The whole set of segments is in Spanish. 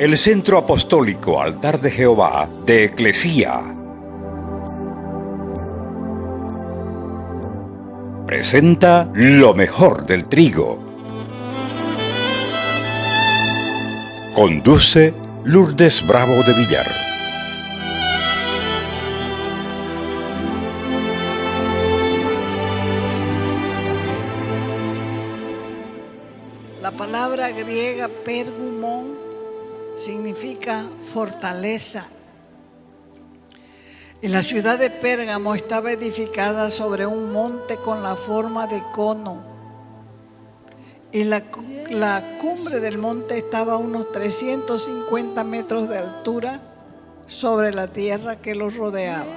el Centro Apostólico Altar de Jehová de Eclesía presenta lo mejor del trigo. Conduce Lourdes Bravo de Villar. La palabra griega pergumón significa fortaleza. Y la ciudad de Pérgamo estaba edificada sobre un monte con la forma de cono. Y la cumbre del monte estaba a unos 350 metros de altura sobre la tierra que los rodeaba.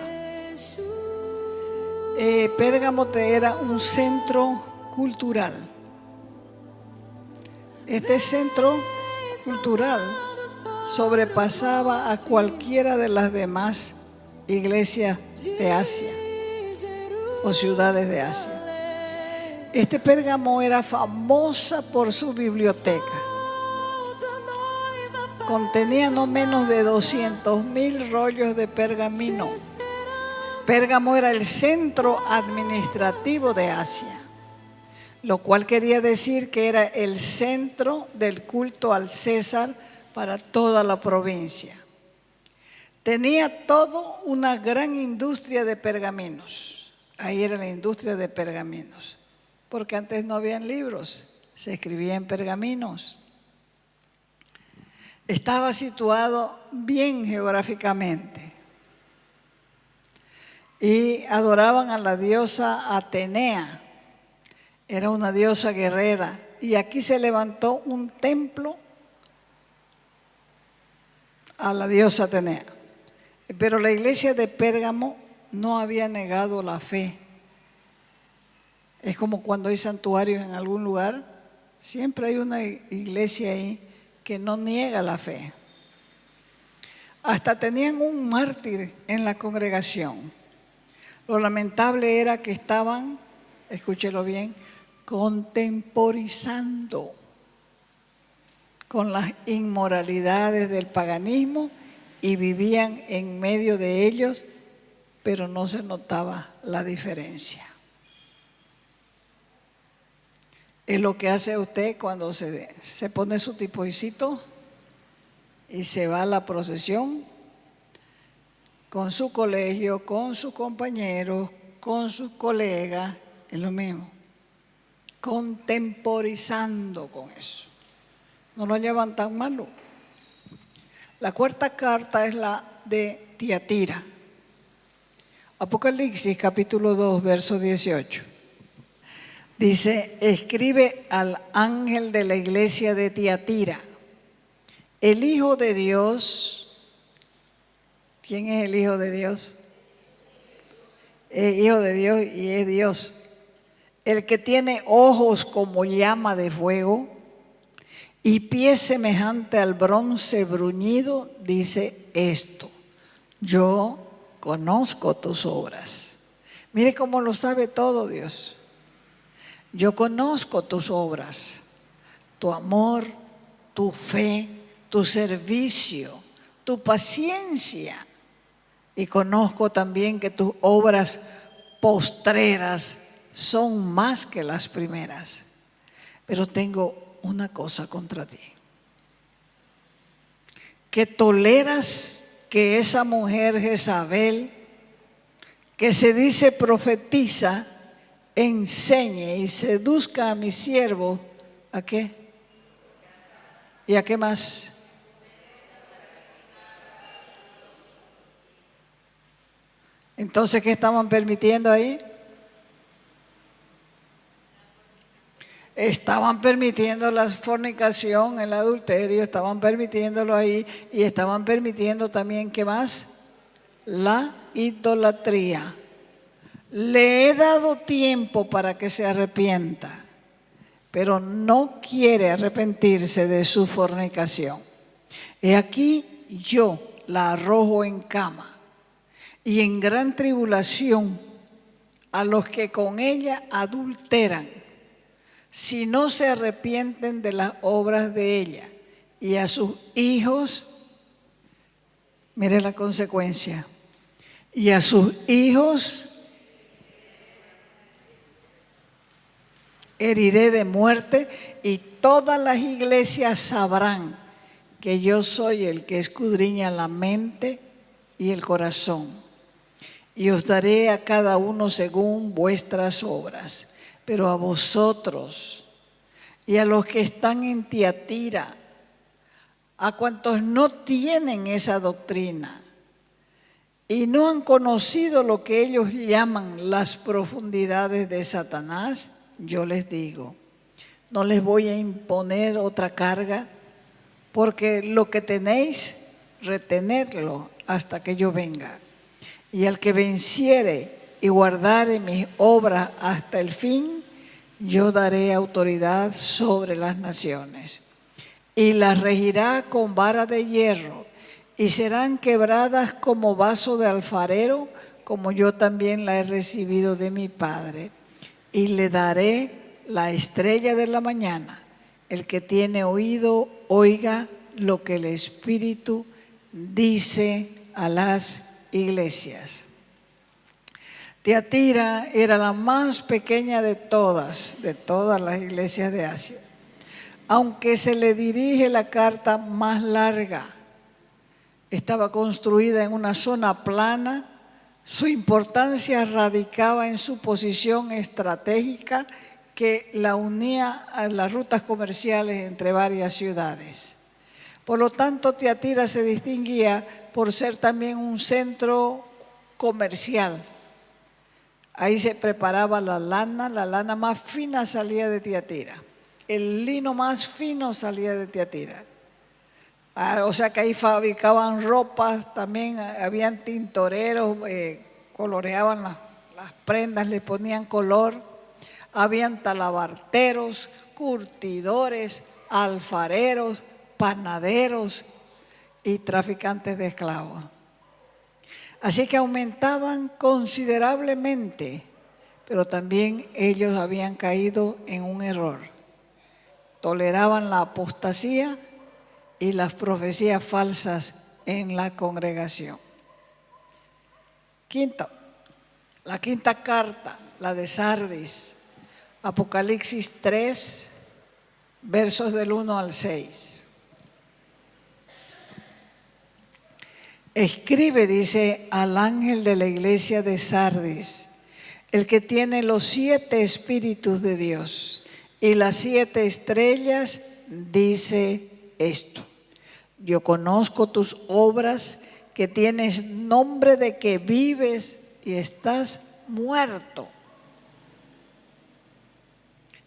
Pérgamo era un centro cultural. Este centro cultural sobrepasaba a cualquiera de las demás iglesias de Asia o ciudades de Asia. Este Pérgamo era famosa por su biblioteca. Contenía no menos de 200,000 rollos de pergamino. Pérgamo era el centro administrativo de Asia, lo cual quería decir que era el centro del culto al César para toda la provincia. Tenía todo una gran industria de pergaminos. Ahí era la industria de pergaminos, porque antes no habían libros, se escribía en pergaminos. Estaba situado bien geográficamente y adoraban a la diosa Atenea. Era una diosa guerrera y aquí se levantó un templo a la diosa Atenea. Pero la iglesia de Pérgamo no había negado la fe. Es como cuando hay santuarios en algún lugar, siempre hay una iglesia ahí que no niega la fe. Hasta tenían un mártir en la congregación. Lo lamentable era que estaban, escúchelo bien, contemporizando con las inmoralidades del paganismo y vivían en medio de ellos, pero no se notaba la diferencia. Es lo que hace usted cuando se pone su tipoicito y se va a la procesión con su colegio, con sus compañeros, con sus colegas, es lo mismo. Contemporizando con eso. No lo llevan tan malo. La cuarta carta es la de Tiatira. Apocalipsis capítulo 2, verso 18. Dice, escribe al ángel de la iglesia de Tiatira, el Hijo de Dios. ¿Quién es el Hijo de Dios? Es Hijo de Dios y es Dios. El que tiene ojos como llama de fuego y pies semejante al bronce bruñido, dice esto: yo conozco tus obras. Mire cómo lo sabe todo Dios. Yo conozco tus obras, tu amor, tu fe, tu servicio, tu paciencia. Y conozco también que tus obras postreras son más que las primeras. Pero tengo una cosa contra ti: que toleras que esa mujer Jezabel, que se dice profetiza, enseñe y seduzca a mi siervo, ¿a qué? ¿Y a qué más? Entonces, ¿qué estaban permitiendo ahí? Estaban permitiendo la fornicación, el adulterio, estaban permitiéndolo ahí y estaban permitiendo también, ¿qué más? La idolatría. Le he dado tiempo para que se arrepienta, pero no quiere arrepentirse de su fornicación. He aquí yo la arrojo en cama y en gran tribulación a los que con ella adulteran, si no se arrepienten de las obras de ella, y a sus hijos, mire la consecuencia, y a sus hijos heriré de muerte, y todas las iglesias sabrán que yo soy el que escudriña la mente y el corazón, y os daré a cada uno según vuestras obras. Pero a vosotros y a los que están en Tiatira, a cuantos no tienen esa doctrina y no han conocido lo que ellos llaman las profundidades de Satanás, yo les digo, no les voy a imponer otra carga, porque lo que tenéis, retenedlo hasta que yo venga. Y al que venciere y guardare mis obras hasta el fin, yo daré autoridad sobre las naciones. Y las regirá con vara de hierro, y serán quebradas como vaso de alfarero, como yo también la he recibido de mi Padre. Y le daré la estrella de la mañana. El que tiene oído, oiga lo que el Espíritu dice a las iglesias. Tiatira era la más pequeña de todas las iglesias de Asia. Aunque se le dirige la carta más larga, estaba construida en una zona plana, su importancia radicaba en su posición estratégica que la unía a las rutas comerciales entre varias ciudades. Por lo tanto, Tiatira se distinguía por ser también un centro comercial. Ahí se preparaba la lana más fina salía de Tiatira. El lino más fino salía de Tiatira. O sea que ahí fabricaban ropas, también habían tintoreros, coloreaban las prendas, le ponían color. Habían talabarteros, curtidores, alfareros, panaderos y traficantes de esclavos. Así que aumentaban considerablemente, pero también ellos habían caído en un error. Toleraban la apostasía y las profecías falsas en la congregación. Quinto, la quinta carta, la de Sardis, Apocalipsis 3, versos del 1 al 6. Escribe, dice, al ángel de la iglesia de Sardis, el que tiene los 7 espíritus de Dios y las 7 estrellas, dice esto: yo conozco tus obras, que tienes nombre de que vives y estás muerto.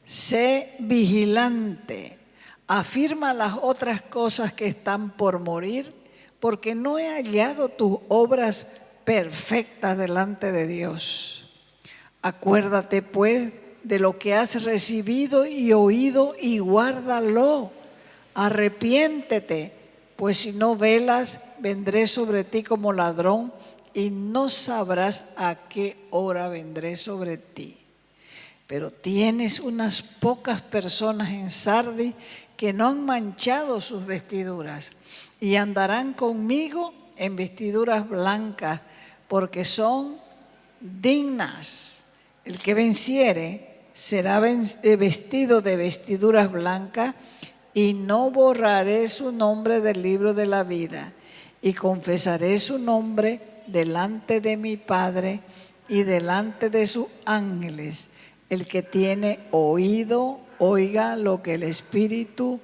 Sé vigilante, afirma las otras cosas que están por morir, porque no he hallado tus obras perfectas delante de Dios. Acuérdate pues de lo que has recibido y oído y guárdalo. Arrepiéntete, pues si no velas, vendré sobre ti como ladrón y no sabrás a qué hora vendré sobre ti. Pero tienes unas pocas personas en Sardis que no han manchado sus vestiduras y andarán conmigo en vestiduras blancas, porque son dignas. El que venciere será vestido de vestiduras blancas, y no borraré su nombre del libro de la vida, y confesaré su nombre delante de mi Padre y delante de sus ángeles. El que tiene oído, oiga lo que el Espíritu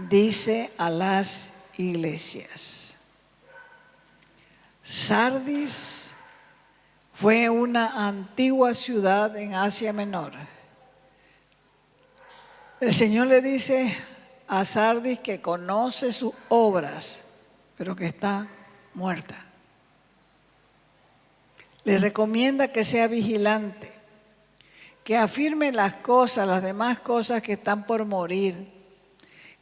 dice a las iglesias. Sardis fue una antigua ciudad en Asia Menor. El Señor le dice a Sardis que conoce sus obras, pero que está muerta. Le recomienda que sea vigilante, que afirme las demás cosas que están por morir,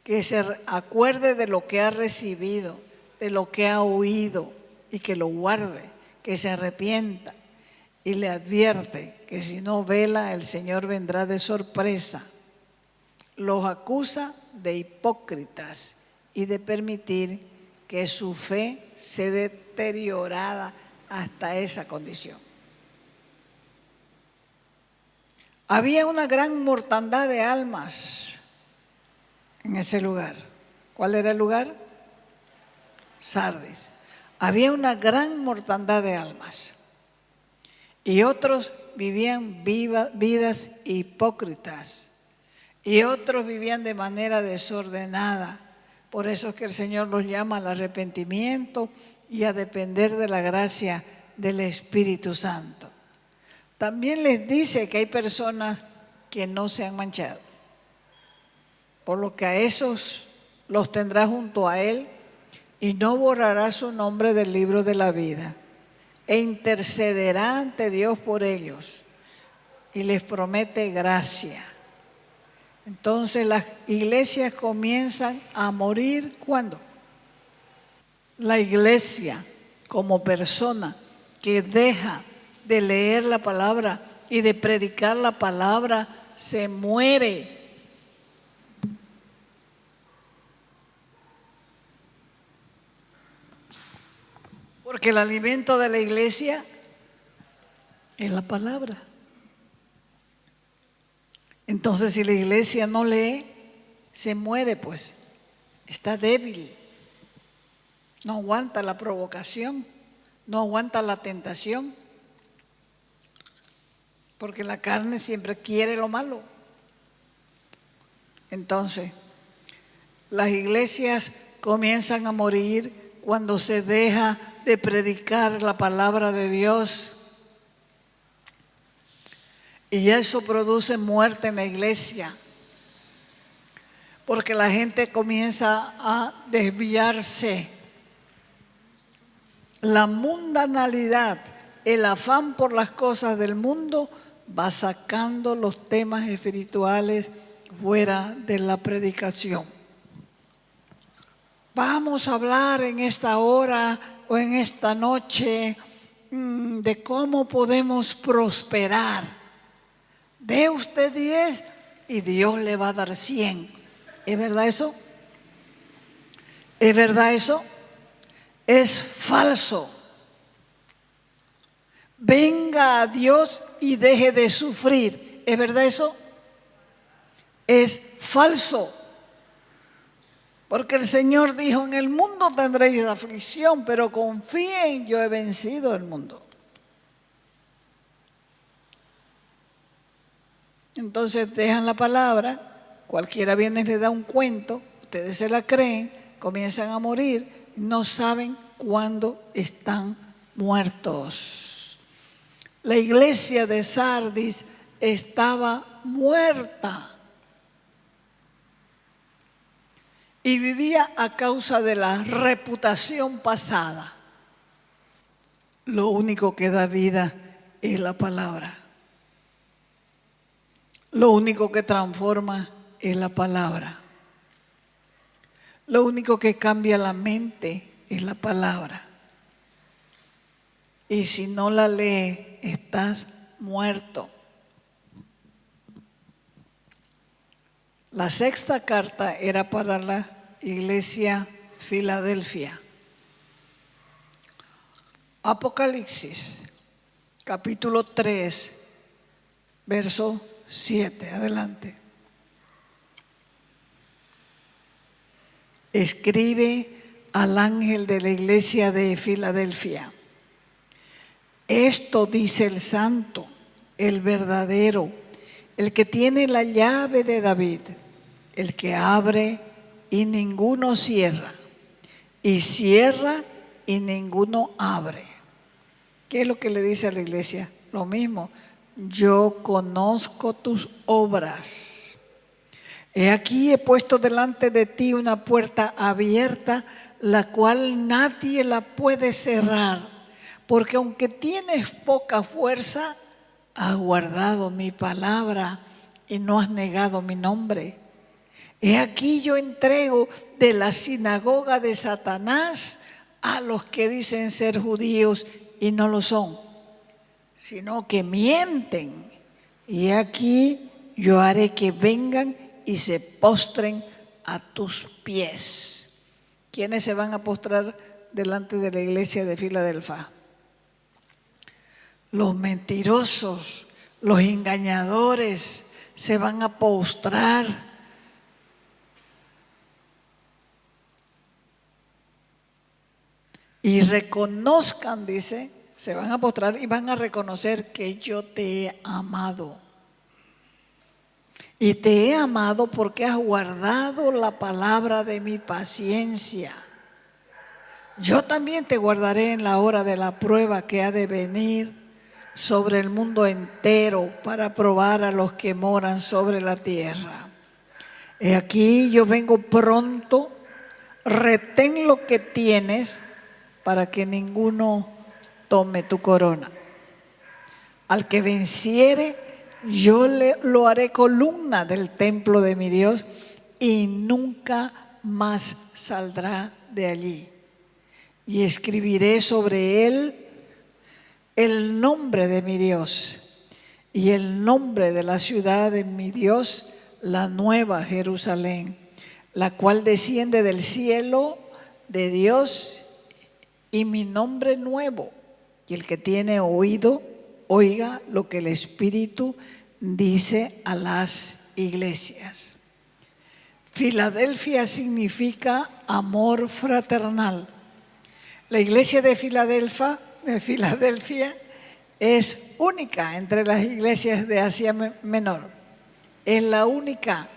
que se acuerde de lo que ha recibido, de lo que ha oído, y que lo guarde, que se arrepienta. Y le advierte que si no vela, el Señor vendrá de sorpresa. Los acusa de hipócritas y de permitir que su fe se deteriorara hasta esa condición. Había una gran mortandad de almas en ese lugar. ¿Cuál era el lugar? Sardis. Había una gran mortandad de almas. Y otros vivían vidas hipócritas. Y otros vivían de manera desordenada. Por eso es que el Señor los llama al arrepentimiento y a depender de la gracia del Espíritu Santo. También les dice que hay personas que no se han manchado. Por lo que a esos los tendrá junto a Él y no borrará su nombre del libro de la vida. E intercederá ante Dios por ellos y les promete gracia. Entonces las iglesias comienzan a morir, ¿cuándo? La iglesia como persona que deja de leer la palabra y de predicar la palabra se muere. Porque el alimento de la iglesia es la palabra. Entonces, si la iglesia no lee, se muere, pues. Está débil. No aguanta la provocación, no aguanta la tentación. Porque la carne siempre quiere lo malo. Entonces, las iglesias comienzan a morir cuando se deja de predicar la palabra de Dios. Y eso produce muerte en la iglesia. Porque la gente comienza a desviarse. La mundanalidad, el afán por las cosas del mundo va sacando los temas espirituales fuera de la predicación. Vamos a hablar en esta hora o en esta noche de cómo podemos prosperar. Dé usted 10 y Dios le va a dar 100. ¿Es verdad eso? ¿Es verdad eso? Es falso. Venga a Dios y deje de sufrir. ¿Es verdad eso? Es falso. Porque el Señor dijo, en el mundo tendréis aflicción, pero confíen, yo he vencido el mundo. Entonces dejan la palabra, cualquiera viene y le da un cuento, ustedes se la creen, comienzan a morir, no saben cuándo están muertos. La iglesia de Sardis estaba muerta y vivía a causa de la reputación pasada. Lo único que da vida es la palabra. Lo único que transforma es la palabra. Lo único que cambia la mente es la palabra. Y si no la lees, estás muerto. La sexta carta era para la iglesia Filadelfia. Apocalipsis, capítulo 3, verso 7. Adelante. Escribe al ángel de la iglesia de Filadelfia. Esto dice el santo, el verdadero, el que tiene la llave de David, el que abre y ninguno cierra, y cierra y ninguno abre. ¿Qué es lo que le dice a la iglesia? Lo mismo. Yo conozco tus obras. He aquí he puesto delante de ti una puerta abierta, la cual nadie la puede cerrar. Porque aunque tienes poca fuerza, has guardado mi palabra y no has negado mi nombre. He aquí yo entrego de la sinagoga de Satanás a los que dicen ser judíos y no lo son, sino que mienten. Y aquí yo haré que vengan y se postren a tus pies. ¿quiénes se van a postrar delante de la iglesia de Filadelfia? Los mentirosos, los engañadores se van a postrar. Y reconozcan, dice, se van a postrar y van a reconocer que yo te he amado. Y te he amado porque has guardado la palabra de mi paciencia. Yo también te guardaré en la hora de la prueba que ha de venir sobre el mundo entero para probar a los que moran sobre la tierra. He aquí yo vengo pronto, retén lo que tienes para que ninguno tome tu corona. Al que venciere, yo lo haré columna del templo de mi Dios y nunca más saldrá de allí. Y escribiré sobre él el nombre de mi Dios y el nombre de la ciudad de mi Dios, la nueva Jerusalén, la cual desciende del cielo de Dios, y mi nombre nuevo. Y el que tiene oído, oiga lo que el Espíritu dice a las iglesias. Filadelfia significa amor fraternal. La iglesia de Filadelfia es única entre las iglesias de Asia Menor. Es la única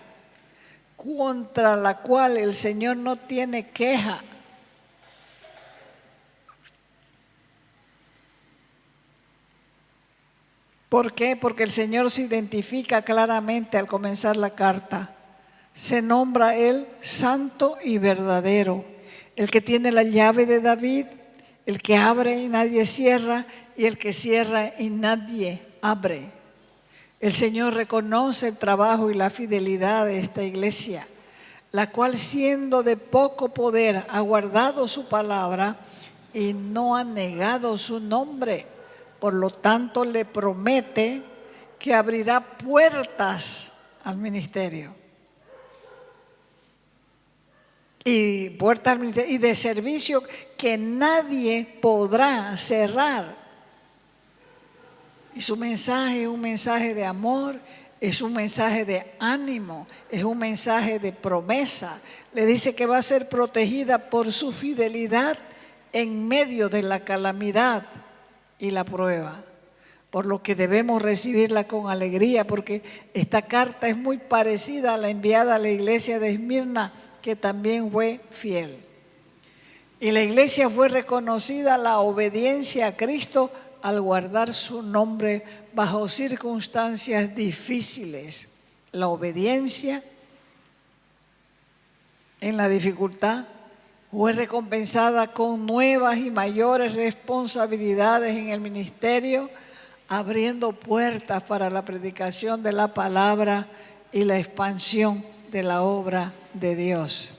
contra la cual el Señor no tiene queja. ¿Por qué? Porque el Señor se identifica claramente al comenzar la carta. Se nombra Él santo y verdadero, el que tiene la llave de David, el que abre y nadie cierra, y el que cierra y nadie abre. El Señor reconoce el trabajo y la fidelidad de esta iglesia, la cual, siendo de poco poder, ha guardado su palabra y no ha negado su nombre. Por lo tanto, le promete que abrirá puertas al ministerio. Y puertas al ministerio y de servicio que nadie podrá cerrar. Y su mensaje es un mensaje de amor, es un mensaje de ánimo, es un mensaje de promesa. Le dice que va a ser protegida por su fidelidad en medio de la calamidad y la prueba, por lo que debemos recibirla con alegría, porque esta carta es muy parecida a la enviada a la iglesia de Esmirna, que también fue fiel. Y la iglesia fue reconocida la obediencia a Cristo al guardar su nombre bajo circunstancias difíciles. La obediencia en la dificultad fue recompensada con nuevas y mayores responsabilidades en el ministerio, abriendo puertas para la predicación de la palabra y la expansión de la obra de Dios.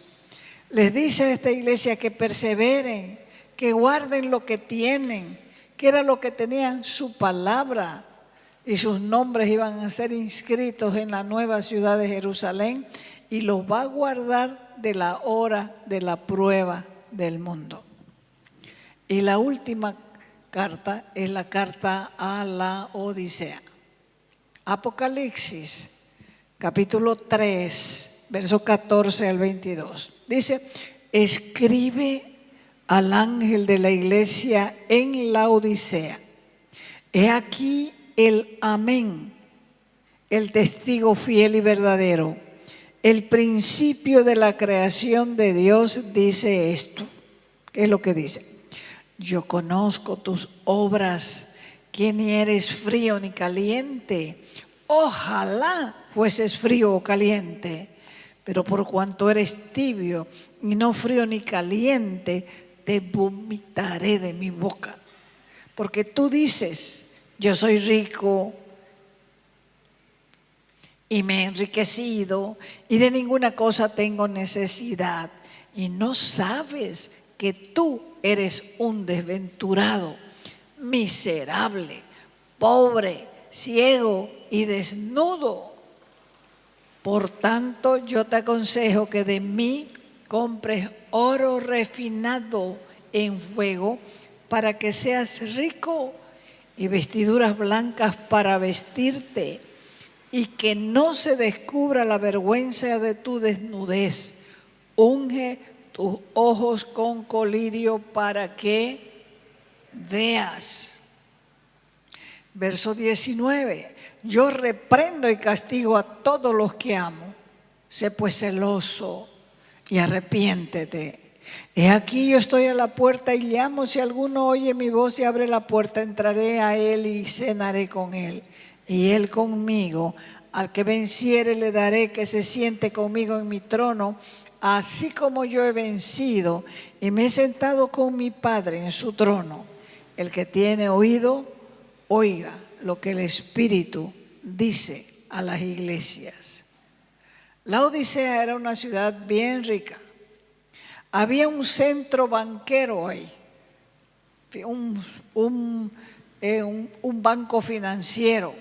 Les dice a esta iglesia que perseveren, que guarden lo que tienen, que era lo que tenían, su palabra, y sus nombres iban a ser inscritos en la nueva ciudad de Jerusalén, y los va a guardar de la hora de la prueba del mundo. Y la última carta es la carta a la Odisea. Apocalipsis, capítulo 3, versos 14 al 22. Dice: escribe al ángel de la iglesia en la Odisea. He aquí el amén, el testigo fiel y verdadero, el principio de la creación de Dios, dice esto. ¿Qué es lo que dice? Yo conozco tus obras, que ni eres frío ni caliente. Ojalá fueses frío o caliente, pero por cuanto eres tibio y no frío ni caliente, te vomitaré de mi boca. Porque tú dices: yo soy rico y me he enriquecido y de ninguna cosa tengo necesidad, y no sabes que tú eres un desventurado, miserable, pobre, ciego y desnudo. Por tanto, yo te aconsejo que de mí compres oro refinado en fuego para que seas rico y vestiduras blancas para vestirte y que no se descubra la vergüenza de tu desnudez. Unge tus ojos con colirio para que veas. Verso 19. Yo reprendo y castigo a todos los que amo. Sé pues celoso y arrepiéntete. He aquí yo estoy a la puerta y llamo. Si alguno oye mi voz y abre la puerta, entraré a él y cenaré con él y él conmigo. Al que venciere le daré que se siente conmigo en mi trono, así como yo he vencido y me he sentado con mi Padre en su trono. El que tiene oído, oiga lo que el Espíritu dice a las iglesias. La Odisea era una ciudad bien rica. Había un centro banquero ahí, un banco financiero,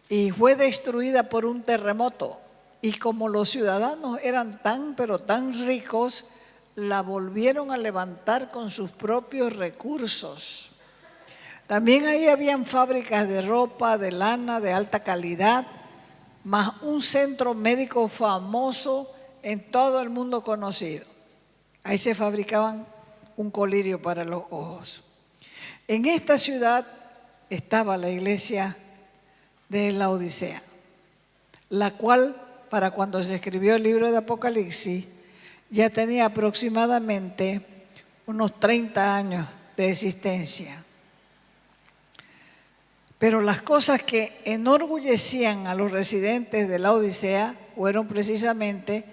y fue destruida por un terremoto. Y como los ciudadanos eran pero tan ricos, la volvieron a levantar con sus propios recursos. También ahí habían fábricas de ropa, de lana, de alta calidad, más un centro médico famoso en todo el mundo conocido. Ahí se fabricaban un colirio para los ojos. En esta ciudad estaba la iglesia de la Odisea, la cual, para cuando se escribió el libro de Apocalipsis, ya tenía aproximadamente unos 30 años de existencia. Pero las cosas que enorgullecían a los residentes de la Odisea fueron precisamente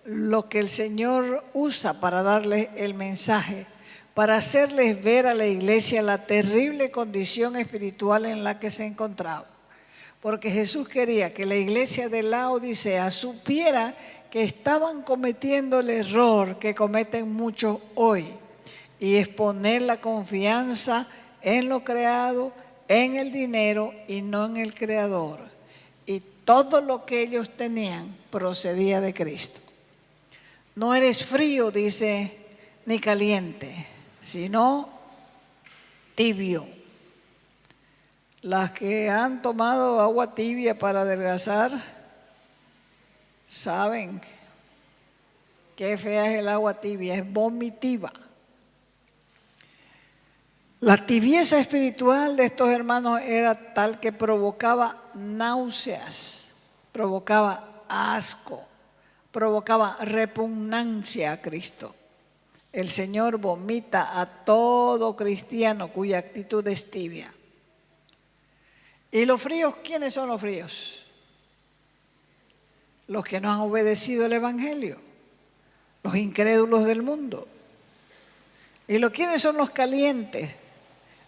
lo que el Señor usa para darles el mensaje, para hacerles ver a la iglesia la terrible condición espiritual en la que se encontraba. Porque Jesús quería que la iglesia de la Odisea supiera que estaban cometiendo el error que cometen muchos hoy, y es poner la confianza en lo creado, en el dinero y no en el Creador. Y todo lo que ellos tenían procedía de Cristo. No eres frío, dice, ni caliente, sino tibio. Las que han tomado agua tibia para adelgazar saben qué fea es el agua tibia, es vomitiva. La tibieza espiritual de estos hermanos era tal que provocaba náuseas, provocaba asco, provocaba repugnancia a Cristo. El Señor vomita a todo cristiano cuya actitud es tibia. ¿Y los fríos? ¿Quiénes son los fríos? Los que no han obedecido el Evangelio, los incrédulos del mundo. ¿Y quiénes son los calientes?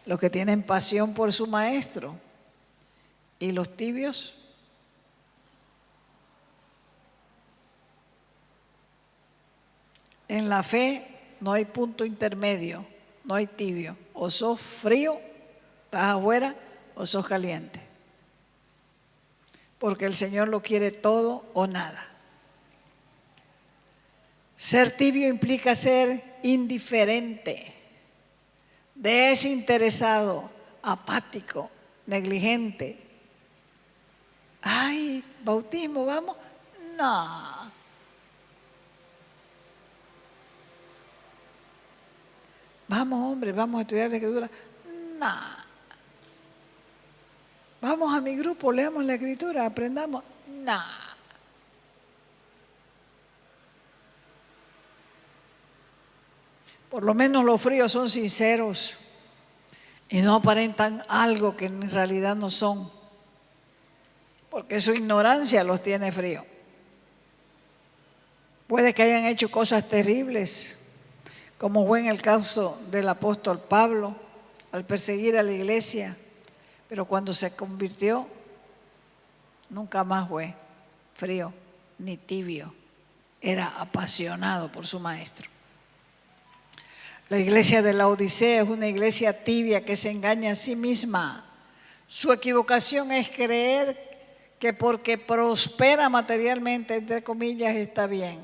Los que tienen pasión por su maestro. ¿Y los tibios? En la fe no hay punto intermedio, no hay tibio. O sos frío, estás afuera, o sos caliente. Porque el Señor lo quiere todo o nada. Ser tibio implica ser indiferente, desinteresado, apático, negligente. Ay, bautismo, vamos. No. Vamos, hombre, vamos a estudiar la Escritura. No. Vamos a mi grupo, leamos la Escritura, aprendamos. No. Por lo menos los fríos son sinceros y no aparentan algo que en realidad no son, porque su ignorancia los tiene frío. Puede que hayan hecho cosas terribles, como fue en el caso del apóstol Pablo al perseguir a la iglesia, pero cuando se convirtió nunca más fue frío ni tibio, era apasionado por su maestro. La iglesia de la Odisea es una iglesia tibia que se engaña a sí misma. Su equivocación es creer que porque prospera materialmente, entre comillas, está bien.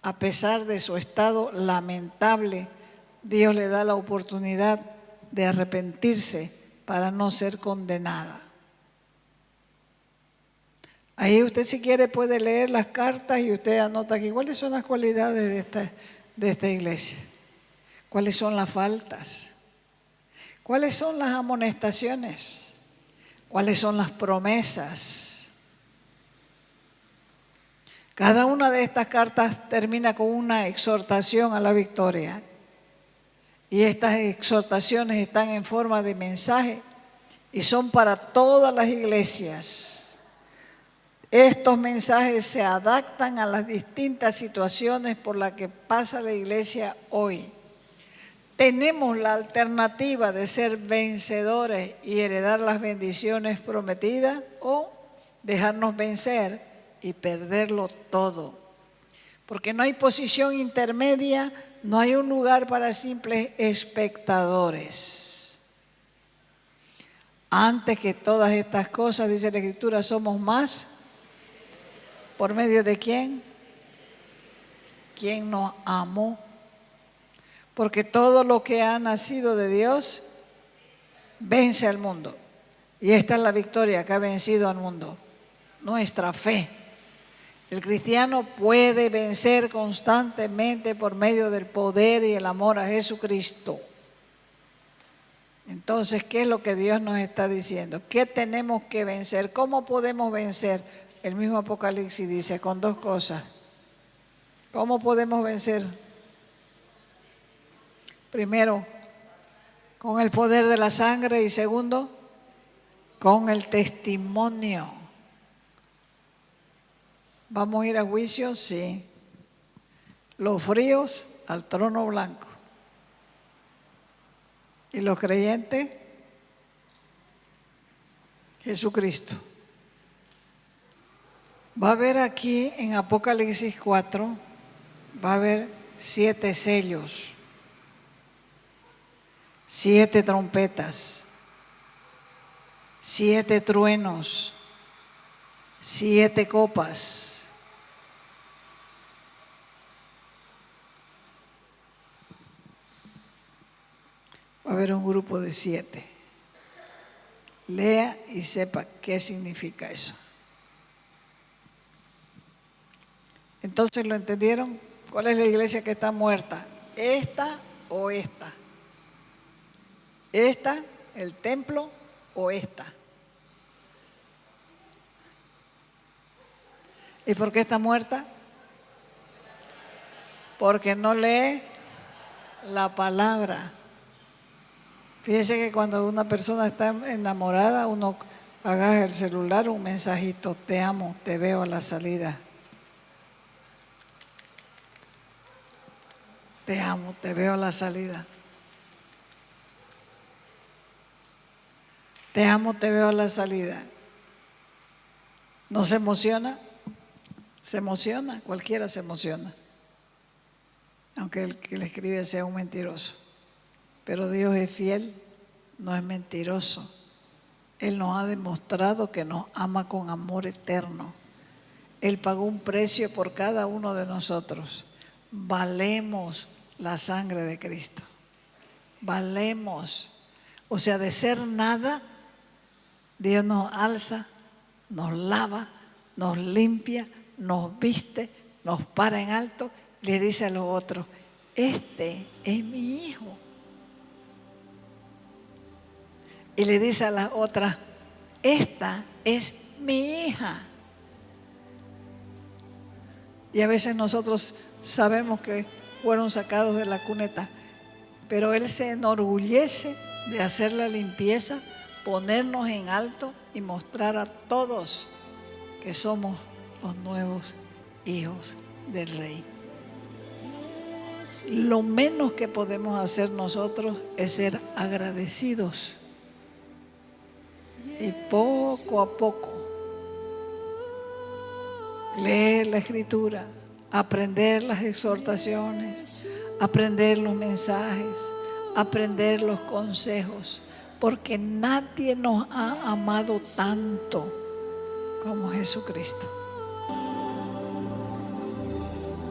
a pesar de su estado lamentable, Dios le da la oportunidad de arrepentirse para no ser condenada. Ahí usted, si quiere, puede leer las cartas y usted anota aquí cuáles son las cualidades de esta iglesia, cuáles son las faltas, cuáles son las amonestaciones, cuáles son las promesas. Cada una de estas cartas termina con una exhortación a la victoria. Y estas exhortaciones están en forma de mensaje y son para todas las iglesias. Estos mensajes se adaptan a las distintas situaciones por las que pasa la iglesia hoy. Tenemos la alternativa de ser vencedores y heredar las bendiciones prometidas, o dejarnos vencer y perderlo todo. Porque no hay posición intermedia, no hay un lugar para simples espectadores. Antes que todas estas cosas, dice la Escritura, somos más. ¿Por medio de quién? ¿Quién nos amó? Porque todo lo que ha nacido de Dios vence al mundo. Y esta es la victoria que ha vencido al mundo: nuestra fe. El cristiano puede vencer constantemente por medio del poder y el amor a Jesucristo. Entonces, ¿qué es lo que Dios nos está diciendo? ¿Qué tenemos que vencer? ¿Cómo podemos vencer? El mismo Apocalipsis dice, con dos cosas. ¿Cómo podemos vencer? Primero, con el poder de la sangre, y segundo, con el testimonio. ¿Vamos a ir a juicio? Sí. Los fríos al trono blanco. ¿Y los creyentes? Jesucristo. Va a haber aquí en Apocalipsis 4, va a haber 7 sellos, 7 trompetas, 7 truenos, 7 copas. Va a haber un grupo de 7. Lea y sepa qué significa eso. Entonces, ¿lo entendieron? ¿Cuál es la iglesia que está muerta? ¿Esta o esta? ¿Esta, el templo, o esta? ¿Y por qué está muerta? Porque no lee la palabra. Fíjense que cuando una persona está enamorada, uno agarra el celular, un mensajito: te amo, te veo a la salida. Te amo, te veo a la salida. Te amo, te veo a la salida. ¿No se emociona? Se emociona, cualquiera se emociona. Aunque el que le escribe sea un mentiroso. Pero Dios es fiel, no es mentiroso. Él nos ha demostrado que nos ama con amor eterno. Él pagó un precio por cada uno de nosotros. Valemos la sangre de Cristo. Valemos. O sea, de ser nada, Dios nos alza, nos lava, nos limpia, nos viste, nos para en alto, le dice a los otros: este es mi hijo. Y le dice a las otras: esta es mi hija. Y a veces nosotros sabemos que fueron sacados de la cuneta, pero Él se enorgullece de hacer la limpieza, ponernos en alto y mostrar a todos que somos los nuevos hijos del Rey. Lo menos que podemos hacer nosotros es ser agradecidos. Y poco a poco leer la Escritura, aprender las exhortaciones, aprender los mensajes, aprender los consejos, porque nadie nos ha amado tanto como Jesucristo.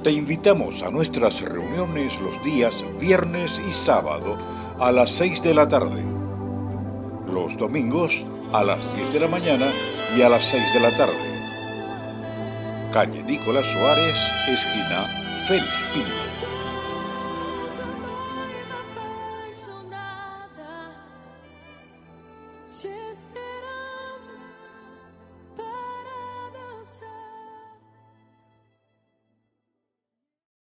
Te invitamos a nuestras reuniones los días viernes y sábado a las 6 de la tarde. Los domingos a las 10 de la mañana y a las 6 de la tarde. Calle Nicolás Suárez, esquina Félix Pinto. Te esperar.